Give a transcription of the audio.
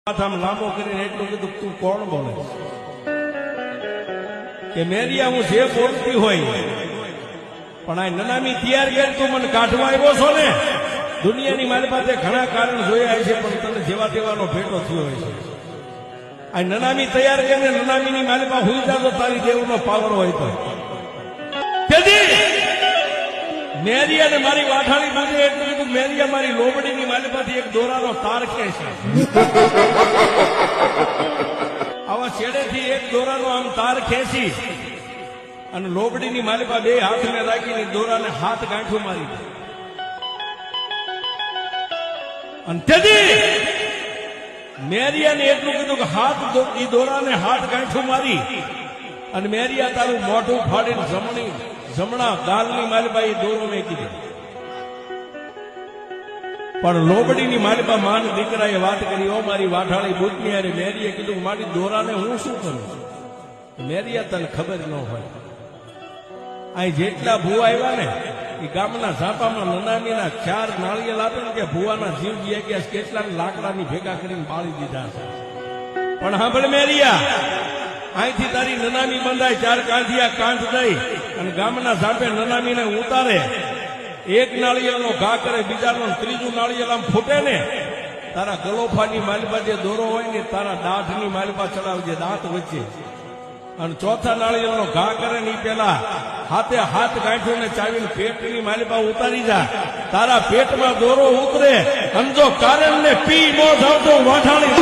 લાંબો કરીને એટલું કીધું તું કોણ બોલે કે મેરિયા હું જે બોલતી હોય પણ આ નનામી તૈયાર કરી તું મને કાઢવા આવ્યો છો ને દુનિયાની મારી પાસે ઘણા કારણ જોયા છે પણ તને જેવા તેવાનો ભેટો થયો હોય છે આ નનામી તૈયાર કરીને નનામીની મારી પાસે હુઈ જાતો તારી દેવનો પાવર હોય તો મેરિયા ને મારી વાઠાણી પાસે એટલું કીધું મેરિયા મારી લોબડીની મારી પાસે એક દોરાનો તાર ખેંચે આવા છેડેથી એક દોરાનો આમ તાર ખેંચી અને લોબડીની મારી પાસે બે હાથને રાખીને દોરાને હાથ ગાંઠું મારી દે અને તેથી મેરિયાને એટલું કીધું કે હાથ એ દોરાને હાથ ગાંઠું મારી અને મેરિયા તારું મોઢું ફાડીને જમણા ગાલની માલિબા એ દોરો મેકી દે પણ લોબડીની માલિબા માન દીકરાએ વાત કરી ઓ મારી વાઠાળી બુટની અરે મેરીએ કીધું મારી દોરાને હું શું કરું મેરિયા તને ખબર ન હોય અહીં જેટલા ભૂવા આવ્યા ને એ ગામના ઝાપામાં નનામીના 4 નાળિયેર આપે ને કે ભૂવાના જીવ ગયા કેટલા લાકડાની ભેગા કરીને બાળી દીધા છે પણ સાંભળ મેરિયા અહીંથી તારી નનામી બંધાય 4 કાંઠિયા કાંઠ દઈ અને ગામના ઝાપે નનામીને ઉતારે એક નાળિયેરનો ઘા કરે બીજાનો ત્રીજું નાળિયેર આમ ફૂટે ને તારા ગલોફાની માલિબા જે દોરો હોય ને તારા દાઢની માલિબા ચડાવજે દાંત વચ્ચે અને ચોથા નાળિયેરનો ઘા કરે ને પેલા હાથે હાથ ગાંઠ્યો ને ચાવીને પેટની માલિબા ઉતારી જા તારા પેટમાં દોરો ઉતરે અને જો કારણ ને પી નો જાવ તો વાઠાણી